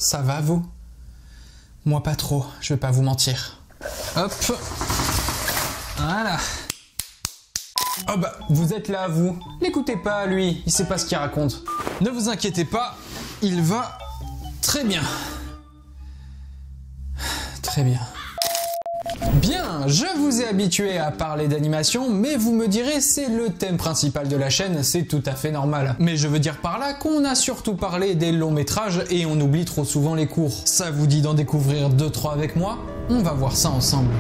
Ça va, vous? Moi, pas trop, je vais pas vous mentir. Hop. Voilà. Oh bah, vous êtes là, vous. L'écoutez pas, lui, il sait pas ce qu'il raconte. Ne vous inquiétez pas, il va très bien. Très bien. Bien, je vous ai habitué à parler d'animation, mais vous me direz, c'est le thème principal de la chaîne, c'est tout à fait normal. Mais je veux dire par là qu'on a surtout parlé des longs métrages et on oublie trop souvent les courts. Ça vous dit d'en découvrir 2-3 avec moi? On va voir ça ensemble.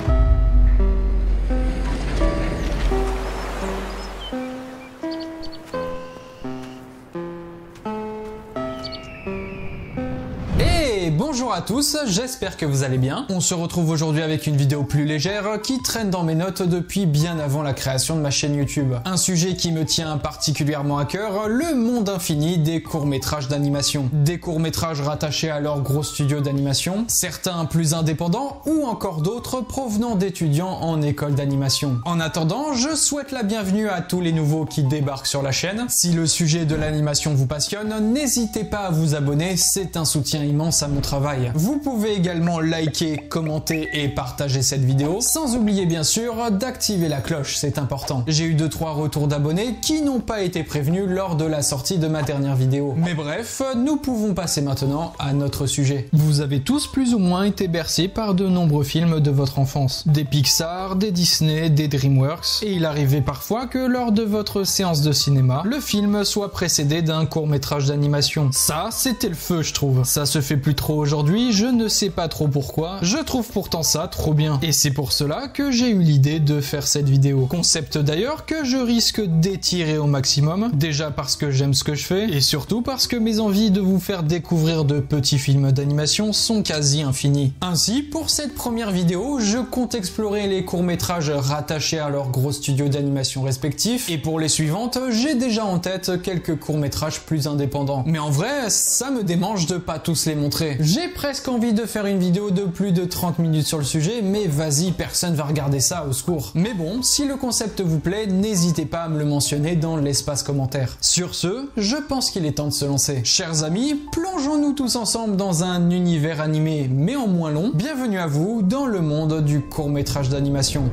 Bonjour à tous, j'espère que vous allez bien. On se retrouve aujourd'hui avec une vidéo plus légère qui traîne dans mes notes depuis bien avant la création de ma chaîne YouTube. Un sujet qui me tient particulièrement à cœur, le monde infini des courts-métrages d'animation. Des courts-métrages rattachés à leur gros studio d'animation, certains plus indépendants ou encore d'autres provenant d'étudiants en école d'animation. En attendant, je souhaite la bienvenue à tous les nouveaux qui débarquent sur la chaîne. Si le sujet de l'animation vous passionne, n'hésitez pas à vous abonner, c'est un soutien immense à mon travail. Vous pouvez également liker, commenter et partager cette vidéo, sans oublier bien sûr d'activer la cloche, c'est important. J'ai eu 2-3 retours d'abonnés qui n'ont pas été prévenus lors de la sortie de ma dernière vidéo. Mais bref, nous pouvons passer maintenant à notre sujet. Vous avez tous plus ou moins été bercés par de nombreux films de votre enfance. Des Pixar, des Disney, des DreamWorks, et il arrivait parfois que lors de votre séance de cinéma, le film soit précédé d'un court-métrage d'animation. Ça, c'était le feu, je trouve. Ça se fait plus trop aujourd'hui, je ne sais pas trop pourquoi, je trouve pourtant ça trop bien. Et c'est pour cela que j'ai eu l'idée de faire cette vidéo. Concept d'ailleurs que je risque d'étirer au maximum, déjà parce que j'aime ce que je fais, et surtout parce que mes envies de vous faire découvrir de petits films d'animation sont quasi infinies. Ainsi, pour cette première vidéo, je compte explorer les courts-métrages rattachés à leurs gros studios d'animation respectifs, et pour les suivantes, j'ai déjà en tête quelques courts-métrages plus indépendants. Mais en vrai, ça me démange de pas tous les montrer. J'ai presque envie de faire une vidéo de plus de 30 minutes sur le sujet, mais vas-y, personne va regarder ça, au secours. Mais bon, si le concept vous plaît, n'hésitez pas à me le mentionner dans l'espace commentaire. Sur ce, je pense qu'il est temps de se lancer. Chers amis, plongeons-nous tous ensemble dans un univers animé, mais en moins long. Bienvenue à vous dans le monde du court-métrage d'animation.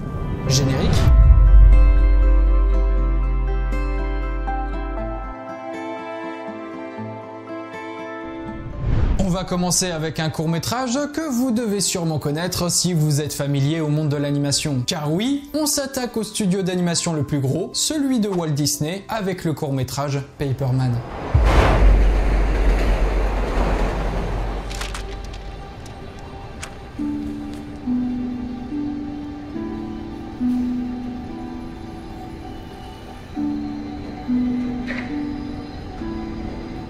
Générique. On va commencer avec un court-métrage que vous devez sûrement connaître si vous êtes familier au monde de l'animation. Car oui, on s'attaque au studio d'animation le plus gros, celui de Walt Disney, avec le court-métrage Paperman.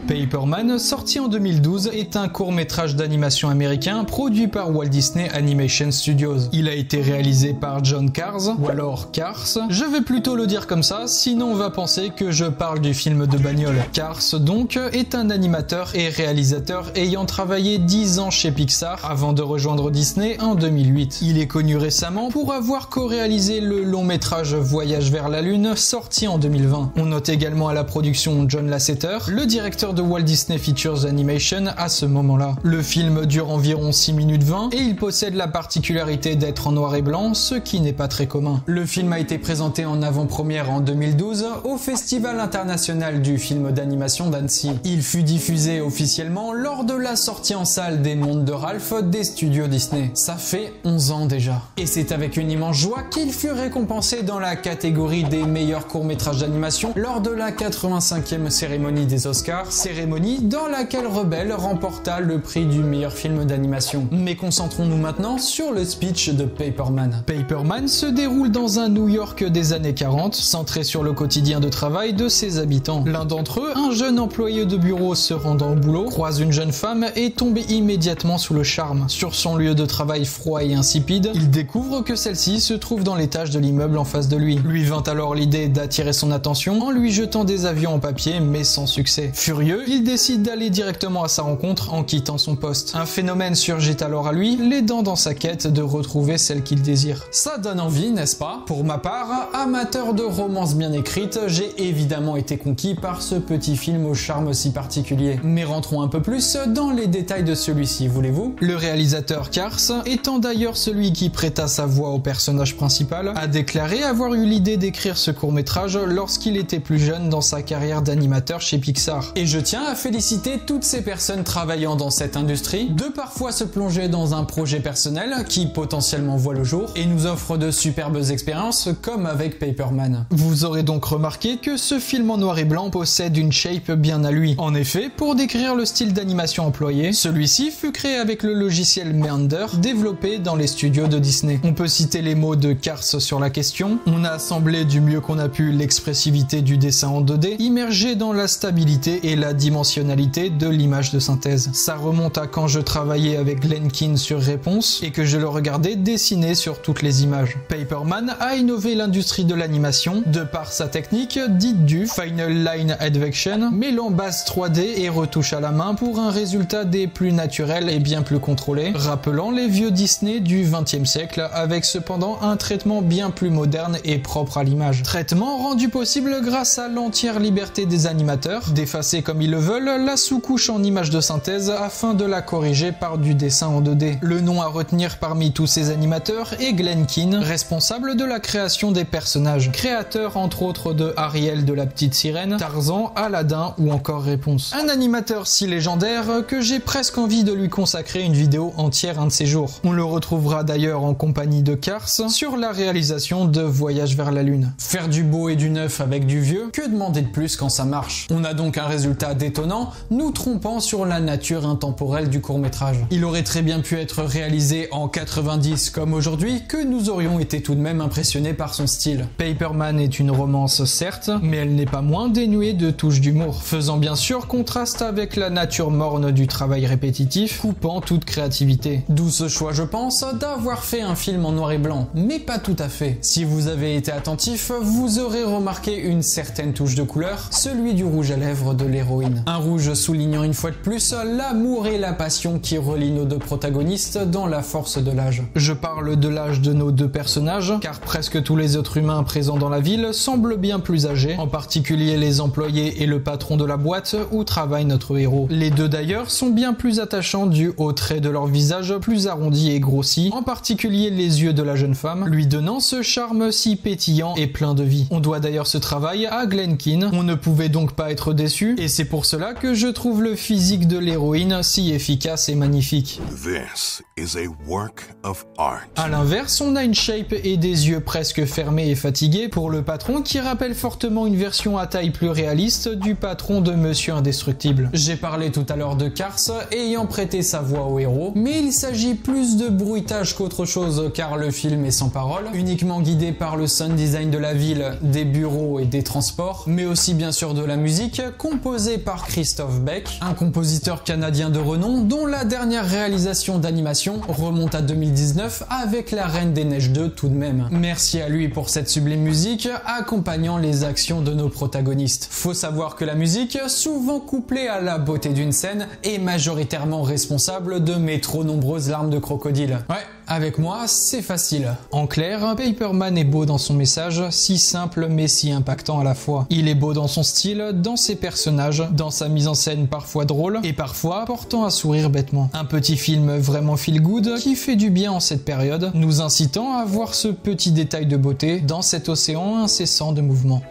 Paperman, sorti en 2012, est un court-métrage d'animation américain produit par Walt Disney Animation Studios. Il a été réalisé par John Cars, ou alors Cars. Je vais plutôt le dire comme ça, sinon on va penser que je parle du film de bagnole. Cars, donc, est un animateur et réalisateur ayant travaillé 10 ans chez Pixar avant de rejoindre Disney en 2008. Il est connu récemment pour avoir co-réalisé le long-métrage Voyage vers la Lune, sorti en 2020. On note également à la production John Lasseter, le directeur de Walt Disney Features Animation à ce moment-là. Le film dure environ 6 minutes 20 et il possède la particularité d'être en noir et blanc, ce qui n'est pas très commun. Le film a été présenté en avant-première en 2012 au Festival international du film d'animation d'Annecy. Il fut diffusé officiellement lors de la sortie en salle des Mondes de Ralph des studios Disney. Ça fait 11 ans déjà. Et c'est avec une immense joie qu'il fut récompensé dans la catégorie des meilleurs courts-métrages d'animation lors de la 85e cérémonie des Oscars, cérémonie dans laquelle Rebelle remporta le prix du meilleur film d'animation. Mais concentrons-nous maintenant sur le speech de Paperman. Paperman se déroule dans un New York des années 40, centré sur le quotidien de travail de ses habitants. L'un d'entre eux, un jeune employé de bureau se rendant au boulot, croise une jeune femme et tombe immédiatement sous le charme. Sur son lieu de travail froid et insipide, il découvre que celle-ci se trouve dans l'étage de l'immeuble en face de lui. Lui vint alors l'idée d'attirer son attention en lui jetant des avions en papier, mais sans succès. Furieux, Furieux, il décide d'aller directement à sa rencontre en quittant son poste. Un phénomène surgit alors à lui, l'aidant dans sa quête de retrouver celle qu'il désire. Ça donne envie, n'est-ce pas? Pour ma part, amateur de romances bien écrites, j'ai évidemment été conquis par ce petit film au charme si particulier. Mais rentrons un peu plus dans les détails de celui-ci, voulez-vous? Le réalisateur Kars, étant d'ailleurs celui qui prêta sa voix au personnage principal, a déclaré avoir eu l'idée d'écrire ce court-métrage lorsqu'il était plus jeune dans sa carrière d'animateur chez Pixar. Et je tiens à féliciter toutes ces personnes travaillant dans cette industrie de parfois se plonger dans un projet personnel qui potentiellement voit le jour et nous offre de superbes expériences comme avec Paperman. Vous aurez donc remarqué que ce film en noir et blanc possède une shape bien à lui. En effet, pour décrire le style d'animation employé, celui-ci fut créé avec le logiciel Meander développé dans les studios de Disney. On peut citer les mots de Kars sur la question. On a assemblé du mieux qu'on a pu l'expressivité du dessin en 2D, immergé dans la stabilité et la dimensionnalité de l'image de synthèse. Ça remonte à quand je travaillais avec Glenkin sur Réponse et que je le regardais dessiner sur toutes les images. Paperman a innové l'industrie de l'animation de par sa technique dite du Final Line Advection, mêlant base 3D et retouche à la main pour un résultat des plus naturels et bien plus contrôlé, rappelant les vieux Disney du XXe siècle avec cependant un traitement bien plus moderne et propre à l'image. Traitement rendu possible grâce à l'entière liberté des animateurs d'effacer comme ils le veulent la sous-couche en image de synthèse afin de la corriger par du dessin en 2D. Le nom à retenir parmi tous ces animateurs est Glenkin, responsable de la création des personnages, créateur entre autres de Ariel de la Petite Sirène, Tarzan, Aladdin ou encore Réponse. Un animateur si légendaire que j'ai presque envie de lui consacrer une vidéo entière un de ces jours. On le retrouvera d'ailleurs en compagnie de Kars sur la réalisation de Voyage vers la Lune. Faire du beau et du neuf avec du vieux, que demander de plus quand ça marche? On a donc un résultat détonnant, nous trompant sur la nature intemporelle du court-métrage. Il aurait très bien pu être réalisé en 90 comme aujourd'hui, que nous aurions été tout de même impressionnés par son style. Paperman est une romance certes, mais elle n'est pas moins dénuée de touches d'humour, faisant bien sûr contraste avec la nature morne du travail répétitif, coupant toute créativité. D'où ce choix, je pense, d'avoir fait un film en noir et blanc, mais pas tout à fait. Si vous avez été attentif, vous aurez remarqué une certaine touche de couleur, celui du rouge à lèvres de l'héroïne. Un rouge soulignant une fois de plus l'amour et la passion qui relient nos deux protagonistes dans la force de l'âge. Je parle de l'âge de nos deux personnages, car presque tous les autres humains présents dans la ville semblent bien plus âgés, en particulier les employés et le patron de la boîte où travaille notre héros. Les deux d'ailleurs sont bien plus attachants dû aux traits de leur visage plus arrondis et grossis, en particulier les yeux de la jeune femme, lui donnant ce charme si pétillant et plein de vie. On doit d'ailleurs ce travail à Glenkin, on ne pouvait donc pas être déçu, et c'est pour cela que je trouve le physique de l'héroïne si efficace et magnifique. This is a work of art. A l'inverse, on a une shape et des yeux presque fermés et fatigués pour le patron qui rappelle fortement une version à taille plus réaliste du patron de Monsieur Indestructible. J'ai parlé tout à l'heure de Kars ayant prêté sa voix au héros, mais il s'agit plus de bruitage qu'autre chose car le film est sans parole, uniquement guidé par le sound design de la ville, des bureaux et des transports, mais aussi bien sûr de la musique composée par Christophe Beck, un compositeur canadien de renom dont la dernière réalisation d'animation remonte à 2019 avec La Reine des Neiges 2 tout de même. Merci à lui pour cette sublime musique accompagnant les actions de nos protagonistes. Faut savoir que la musique, souvent couplée à la beauté d'une scène, est majoritairement responsable de mes trop nombreuses larmes de crocodile. Ouais, avec moi, c'est facile. En clair, Paperman est beau dans son message, si simple mais si impactant à la fois. Il est beau dans son style, dans ses personnages, dans sa mise en scène parfois drôle et parfois portant à sourire bêtement. Un petit film vraiment feel good qui fait du bien en cette période, nous incitant à voir ce petit détail de beauté dans cet océan incessant de mouvement.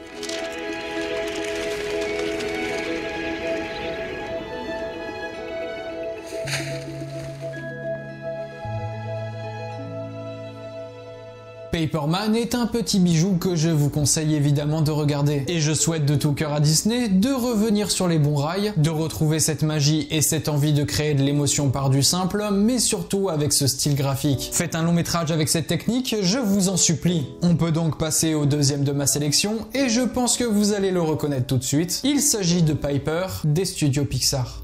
Paperman est un petit bijou que je vous conseille évidemment de regarder. Et je souhaite de tout cœur à Disney de revenir sur les bons rails, de retrouver cette magie et cette envie de créer de l'émotion par du simple, mais surtout avec ce style graphique. Faites un long métrage avec cette technique, je vous en supplie. On peut donc passer au deuxième de ma sélection, et je pense que vous allez le reconnaître tout de suite. Il s'agit de Piper, des studios Pixar.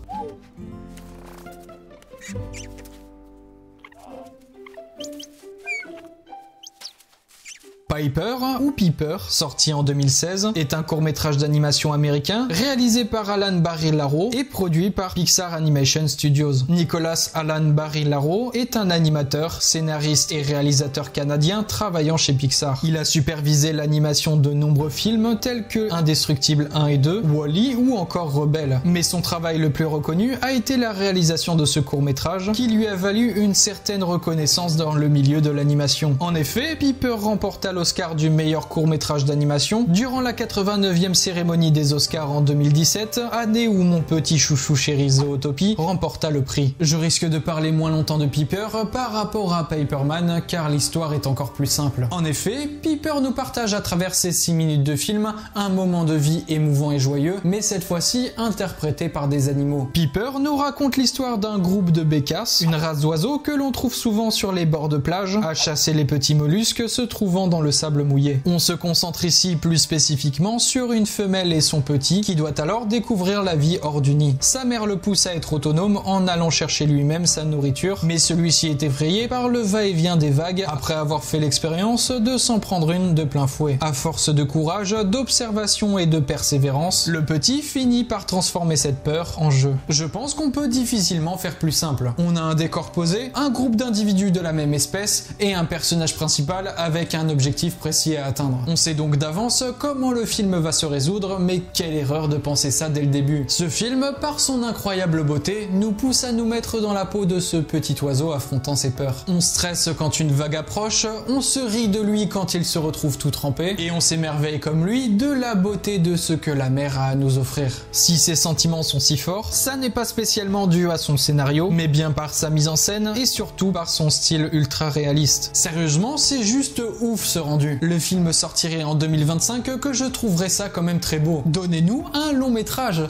Piper, ou Piper, sorti en 2016, est un court-métrage d'animation américain réalisé par Alan Barilaro et produit par Pixar Animation Studios. Nicholas Alan Barilaro est un animateur, scénariste et réalisateur canadien travaillant chez Pixar. Il a supervisé l'animation de nombreux films tels que Indestructible 1 et 2, Wall-E ou encore Rebelle. Mais son travail le plus reconnu a été la réalisation de ce court-métrage qui lui a valu une certaine reconnaissance dans le milieu de l'animation. En effet, Piper remporta l'Oscar du meilleur court-métrage d'animation durant la 89e cérémonie des Oscars en 2017, année où mon petit chouchou chéri Zootopie remporta le prix. Je risque de parler moins longtemps de Piper par rapport à Paperman car l'histoire est encore plus simple. En effet, Piper nous partage à travers ces 6 minutes de film un moment de vie émouvant et joyeux, mais cette fois-ci interprété par des animaux. Piper nous raconte l'histoire d'un groupe de bécasses, une race d'oiseaux que l'on trouve souvent sur les bords de plage, à chasser les petits mollusques se trouvant dans le sable mouillé. On se concentre ici plus spécifiquement sur une femelle et son petit qui doit alors découvrir la vie hors du nid. Sa mère le pousse à être autonome en allant chercher lui-même sa nourriture, mais celui-ci est effrayé par le va-et-vient des vagues après avoir fait l'expérience de s'en prendre une de plein fouet. À force de courage, d'observation et de persévérance, le petit finit par transformer cette peur en jeu. Je pense qu'on peut difficilement faire plus simple. On a un décor posé, un groupe d'individus de la même espèce et un personnage principal avec un objectif précis à atteindre. On sait donc d'avance comment le film va se résoudre, mais quelle erreur de penser ça dès le début. Ce film, par son incroyable beauté, nous pousse à nous mettre dans la peau de ce petit oiseau affrontant ses peurs. On stresse quand une vague approche, on se rit de lui quand il se retrouve tout trempé, et on s'émerveille comme lui de la beauté de ce que la mer a à nous offrir. Si ces sentiments sont si forts, ça n'est pas spécialement dû à son scénario, mais bien par sa mise en scène et surtout par son style ultra réaliste. Sérieusement, c'est juste ouf ce rendu. Le film sortirait en 2025 que je trouverais ça quand même très beau. Donnez-nous un long métrage,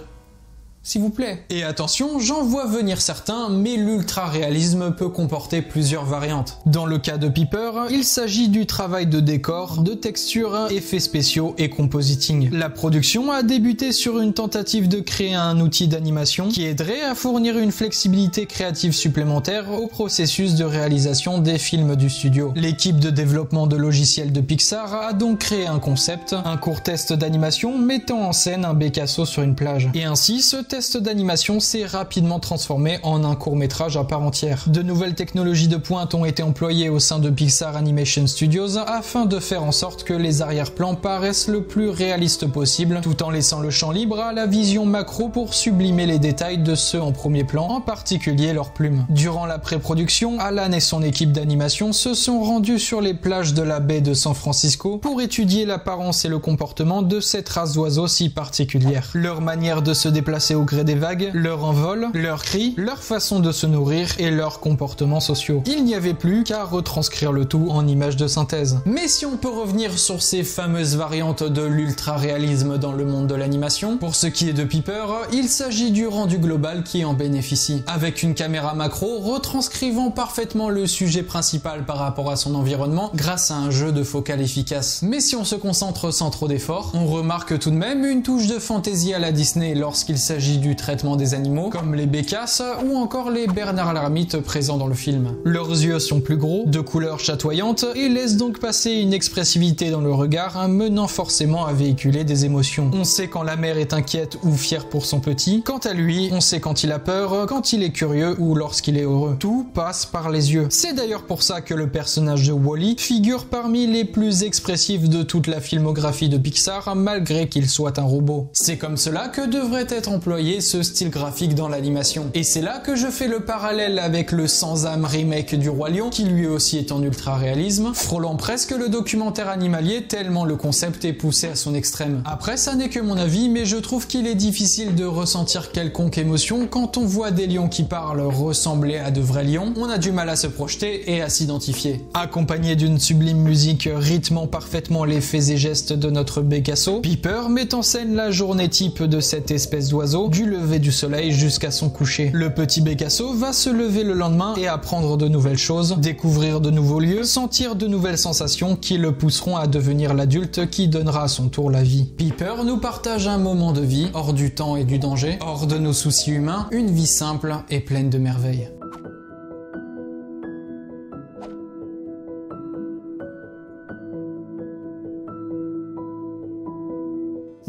s'il vous plaît. Et attention, j'en vois venir certains, mais l'ultra-réalisme peut comporter plusieurs variantes. Dans le cas de Piper, il s'agit du travail de décor, de texture, effets spéciaux et compositing. La production a débuté sur une tentative de créer un outil d'animation qui aiderait à fournir une flexibilité créative supplémentaire au processus de réalisation des films du studio. L'équipe de développement de logiciels de Pixar a donc créé un concept, un court test d'animation mettant en scène un bécasso sur une plage. Et ainsi, ce test d'animation s'est rapidement transformé en un court-métrage à part entière. De nouvelles technologies de pointe ont été employées au sein de Pixar Animation Studios afin de faire en sorte que les arrière-plans paraissent le plus réalistes possible, tout en laissant le champ libre à la vision macro pour sublimer les détails de ceux en premier plan, en particulier leurs plumes. Durant la pré-production, Alan et son équipe d'animation se sont rendus sur les plages de la baie de San Francisco pour étudier l'apparence et le comportement de cette race d'oiseaux si particulière. Leur manière de se déplacer au gré des vagues, leur envol, leurs cris, leur façon de se nourrir et leurs comportements sociaux. Il n'y avait plus qu'à retranscrire le tout en images de synthèse. Mais si on peut revenir sur ces fameuses variantes de l'ultra-réalisme dans le monde de l'animation, pour ce qui est de Piper, il s'agit du rendu global qui en bénéficie. Avec une caméra macro retranscrivant parfaitement le sujet principal par rapport à son environnement grâce à un jeu de focale efficace. Mais si on se concentre sans trop d'efforts, on remarque tout de même une touche de fantaisie à la Disney lorsqu'il s'agit du traitement des animaux, comme les bécasses ou encore les Bernard l'ermite présents dans le film. Leurs yeux sont plus gros, de couleurs chatoyantes et laissent donc passer une expressivité dans le regard, menant forcément à véhiculer des émotions. On sait quand la mère est inquiète ou fière pour son petit, quant à lui, on sait quand il a peur, quand il est curieux ou lorsqu'il est heureux. Tout passe par les yeux. C'est d'ailleurs pour ça que le personnage de Wall-E figure parmi les plus expressifs de toute la filmographie de Pixar, malgré qu'il soit un robot. C'est comme cela que devrait être employé ce style graphique dans l'animation. Et c'est là que je fais le parallèle avec le Sans âme remake du Roi Lion, qui lui aussi est en ultra-réalisme, frôlant presque le documentaire animalier tellement le concept est poussé à son extrême. Après, ça n'est que mon avis, mais je trouve qu'il est difficile de ressentir quelconque émotion quand on voit des lions qui parlent ressembler à de vrais lions. On a du mal à se projeter et à s'identifier. Accompagné d'une sublime musique rythmant parfaitement les faits et gestes de notre bécasso, Piper met en scène la journée type de cette espèce d'oiseau, du lever du soleil jusqu'à son coucher. Le petit bécasso va se lever le lendemain et apprendre de nouvelles choses, découvrir de nouveaux lieux, sentir de nouvelles sensations qui le pousseront à devenir l'adulte qui donnera à son tour la vie. Piper nous partage un moment de vie, hors du temps et du danger, hors de nos soucis humains, une vie simple et pleine de merveilles.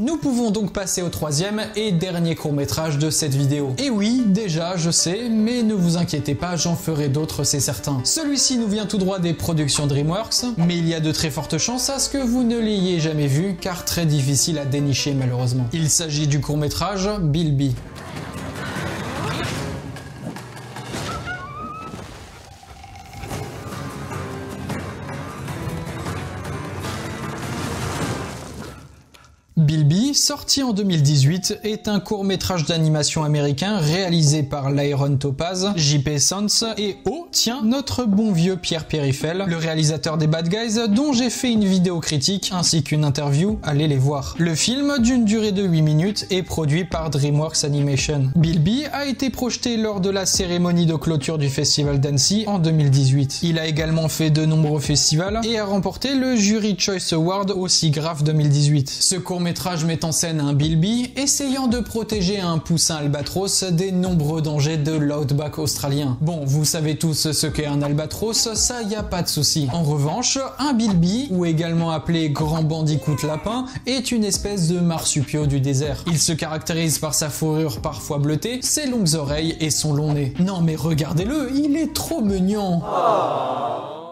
Nous pouvons donc passer au troisième et dernier court-métrage de cette vidéo. Et oui, déjà, je sais, mais ne vous inquiétez pas, j'en ferai d'autres, c'est certain. Celui-ci nous vient tout droit des productions DreamWorks, mais il y a de très fortes chances à ce que vous ne l'ayez jamais vu, car très difficile à dénicher malheureusement. Il s'agit du court-métrage Bilby. Bilby, sorti en 2018, est un court-métrage d'animation américain réalisé par Lyron Topaz, J.P. Sands et tiens, notre bon vieux Pierre Périfel, le réalisateur des Bad Guys, dont j'ai fait une vidéo critique ainsi qu'une interview, allez les voir. Le film, d'une durée de 8 minutes, est produit par DreamWorks Animation. Bilby a été projeté lors de la cérémonie de clôture du festival d'Annecy en 2018. Il a également fait de nombreux festivals et a remporté le Jury Choice Award au SIGGRAPH 2018. Ce court-métrage met en scène un Bilby essayant de protéger un poussin albatros des nombreux dangers de l'outback australien. Bon, vous savez tous ce qu'est un albatros, ça y a pas de souci. En revanche, un Bilby, ou également appelé grand bandicoot lapin, est une espèce de marsupio du désert. Il se caractérise par sa fourrure parfois bleutée, ses longues oreilles et son long nez. Non mais regardez-le, il est trop mignon.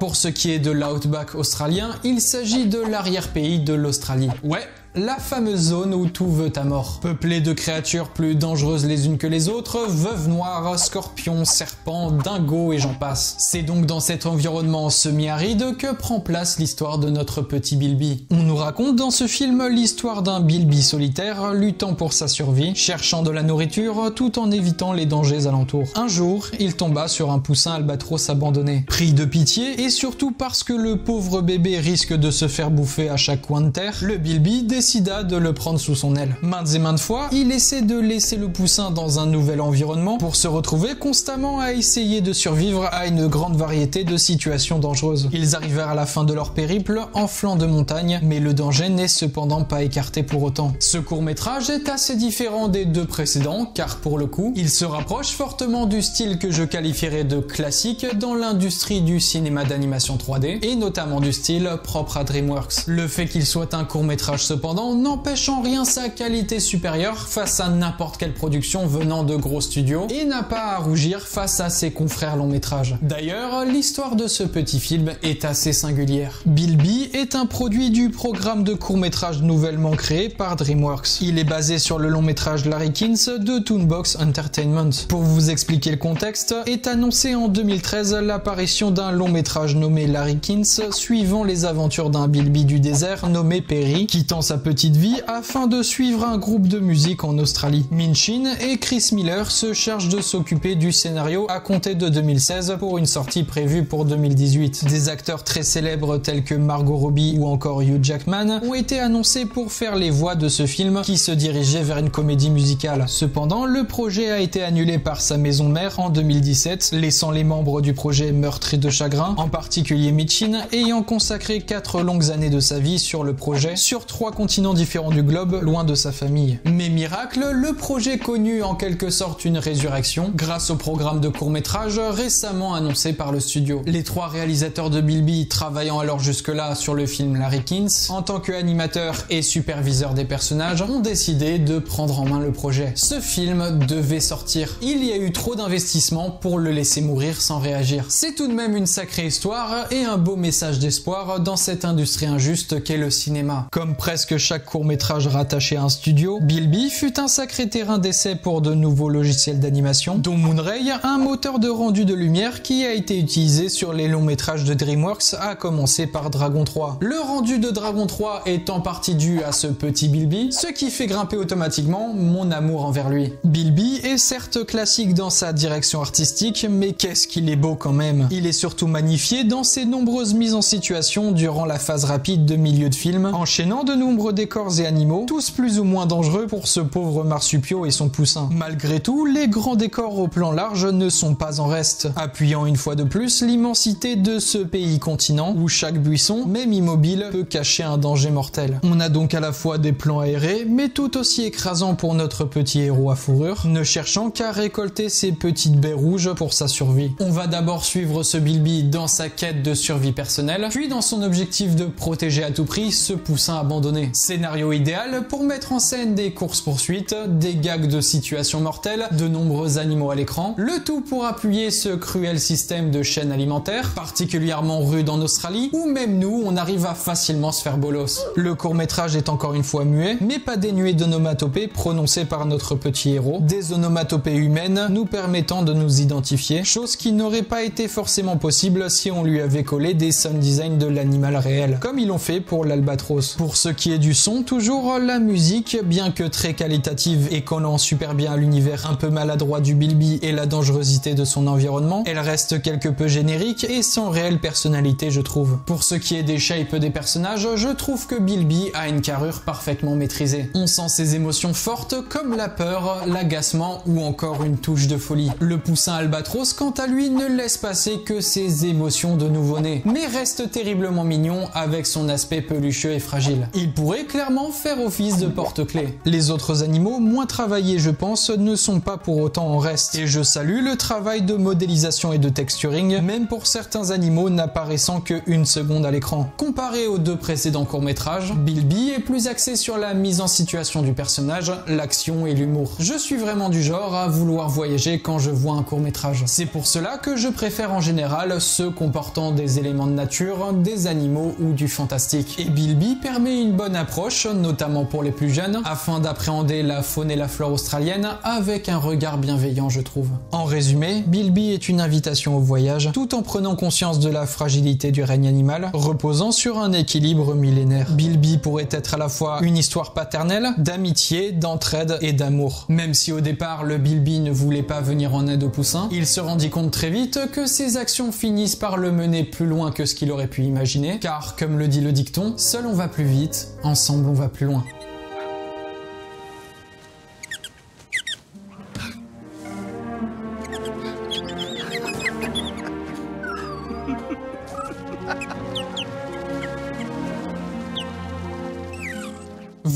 Pour ce qui est de l'outback australien, il s'agit de l'arrière-pays de l'Australie. Ouais, la fameuse zone où tout veut ta mort. Peuplée de créatures plus dangereuses les unes que les autres, veuves noires, scorpions, serpents, dingos et j'en passe. C'est donc dans cet environnement semi-aride que prend place l'histoire de notre petit Bilby. On nous raconte dans ce film l'histoire d'un Bilby solitaire luttant pour sa survie, cherchant de la nourriture tout en évitant les dangers alentours. Un jour, il tomba sur un poussin albatros abandonné. Pris de pitié et surtout parce que le pauvre bébé risque de se faire bouffer à chaque coin de terre, le Bilby décida de le prendre sous son aile. Maintes et maintes fois, il essaie de laisser le poussin dans un nouvel environnement pour se retrouver constamment à essayer de survivre à une grande variété de situations dangereuses. Ils arrivèrent à la fin de leur périple en flanc de montagne, mais le danger n'est cependant pas écarté pour autant. Ce court-métrage est assez différent des deux précédents, car pour le coup, il se rapproche fortement du style que je qualifierais de classique dans l'industrie du cinéma d'animation 3D, et notamment du style propre à DreamWorks. Le fait qu'il soit un court-métrage cependant n'empêche en rien sa qualité supérieure face à n'importe quelle production venant de gros studios et n'a pas à rougir face à ses confrères long métrages. D'ailleurs, l'histoire de ce petit film est assez singulière. Bilby est un produit du programme de court-métrage nouvellement créé par DreamWorks. Il est basé sur le long métrage Larrykins de Toonbox Entertainment. Pour vous expliquer le contexte, est annoncé en 2013 l'apparition d'un long métrage nommé Larrykins suivant les aventures d'un Bilby du désert nommé Perry, quittant sa petite vie afin de suivre un groupe de musique en Australie. Minchin et Chris Miller se chargent de s'occuper du scénario à compter de 2016 pour une sortie prévue pour 2018. Des acteurs très célèbres tels que Margot Robbie ou encore Hugh Jackman ont été annoncés pour faire les voix de ce film qui se dirigeait vers une comédie musicale. Cependant, le projet a été annulé par sa maison mère en 2017, laissant les membres du projet meurtris de chagrin, en particulier Minchin, ayant consacré 4 longues années de sa vie sur le projet, sur 3 continents différents du globe, loin de sa famille. Mais miracle, le projet connut en quelque sorte une résurrection grâce au programme de court-métrage récemment annoncé par le studio. Les 3 réalisateurs de Bilby travaillant alors jusque-là sur le film Larrykins, en tant qu'animateurs et superviseurs des personnages, ont décidé de prendre en main le projet. Ce film devait sortir. Il y a eu trop d'investissement pour le laisser mourir sans réagir. C'est tout de même une sacrée histoire et un beau message d'espoir dans cette industrie injuste qu'est le cinéma. Comme presque chaque court-métrage rattaché à un studio, Bilby fut un sacré terrain d'essai pour de nouveaux logiciels d'animation, dont Moonray, un moteur de rendu de lumière qui a été utilisé sur les longs métrages de DreamWorks, à commencer par Dragon 3. Le rendu de Dragon 3 est en partie dû à ce petit Bilby, ce qui fait grimper automatiquement mon amour envers lui. Bilby est certes classique dans sa direction artistique, mais qu'est-ce qu'il est beau quand même. Il est surtout magnifié dans ses nombreuses mises en situation durant la phase rapide de milieu de film, enchaînant de nombreux décors et animaux, tous plus ou moins dangereux pour ce pauvre marsupio et son poussin. Malgré tout, les grands décors au plan large ne sont pas en reste, appuyant une fois de plus l'immensité de ce pays-continent où chaque buisson, même immobile, peut cacher un danger mortel. On a donc à la fois des plans aérés, mais tout aussi écrasants pour notre petit héros à fourrure, ne cherchant qu'à récolter ses petites baies rouges pour sa survie. On va d'abord suivre ce Bilby dans sa quête de survie personnelle, puis dans son objectif de protéger à tout prix ce poussin abandonné. Scénario idéal pour mettre en scène des courses-poursuites, des gags de situations mortelles, de nombreux animaux à l'écran, le tout pour appuyer ce cruel système de chaînes alimentaires, particulièrement rude en Australie, où même nous, on arrive à facilement se faire bolos. Le court-métrage est encore une fois muet, mais pas dénué d'onomatopées prononcées par notre petit héros, des onomatopées humaines nous permettant de nous identifier, chose qui n'aurait pas été forcément possible si on lui avait collé des sound design de l'animal réel, comme ils l'ont fait pour l'albatros. Pour ce qui est du son, toujours la musique, bien que très qualitative et collant super bien à l'univers un peu maladroit du Bilby et la dangerosité de son environnement, elle reste quelque peu générique et sans réelle personnalité, je trouve. Pour ce qui est des shapes des personnages, je trouve que Bilby a une carrure parfaitement maîtrisée. On sent ses émotions fortes comme la peur, l'agacement ou encore une touche de folie. Le poussin albatros, quant à lui, ne laisse passer que ses émotions de nouveau-né, mais reste terriblement mignon avec son aspect pelucheux et fragile. Il pourrait clairement faire office de porte-clés. Les autres animaux, moins travaillés je pense, ne sont pas pour autant en reste, et je salue le travail de modélisation et de texturing, même pour certains animaux n'apparaissant que une seconde à l'écran. Comparé aux deux précédents courts-métrages, Bilby est plus axé sur la mise en situation du personnage, l'action et l'humour. Je suis vraiment du genre à vouloir voyager quand je vois un court-métrage. C'est pour cela que je préfère en général ceux comportant des éléments de nature, des animaux ou du fantastique. Et Bilby permet une bonne approche, notamment pour les plus jeunes, afin d'appréhender la faune et la flore australienne avec un regard bienveillant, je trouve. En résumé, Bilby est une invitation au voyage, tout en prenant conscience de la fragilité du règne animal, reposant sur un équilibre millénaire. Bilby pourrait être à la fois une histoire paternelle, d'amitié, d'entraide et d'amour. Même si au départ, le Bilby ne voulait pas venir en aide au poussin, il se rendit compte très vite que ses actions finissent par le mener plus loin que ce qu'il aurait pu imaginer, car comme le dit le dicton, seul on va plus vite, ensemble on va plus loin.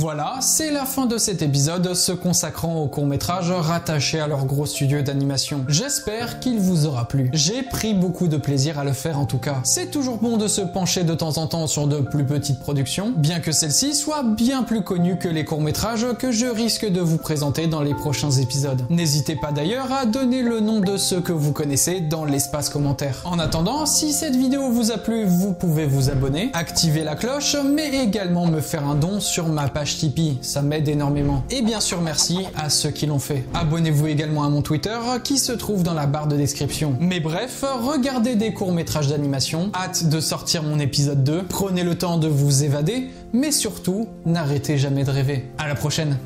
Voilà, c'est la fin de cet épisode se consacrant au court-métrage rattaché à leur gros studio d'animation. J'espère qu'il vous aura plu. J'ai pris beaucoup de plaisir à le faire en tout cas. C'est toujours bon de se pencher de temps en temps sur de plus petites productions, bien que celles-ci soient bien plus connues que les courts-métrages que je risque de vous présenter dans les prochains épisodes. N'hésitez pas d'ailleurs à donner le nom de ceux que vous connaissez dans l'espace commentaire. En attendant, si cette vidéo vous a plu, vous pouvez vous abonner, activer la cloche, mais également me faire un don sur ma page Tipeee, ça m'aide énormément. Et bien sûr merci à ceux qui l'ont fait. Abonnez-vous également à mon Twitter qui se trouve dans la barre de description. Mais bref, regardez des courts-métrages d'animation, hâte de sortir mon épisode 2, prenez le temps de vous évader, mais surtout, n'arrêtez jamais de rêver. À la prochaine.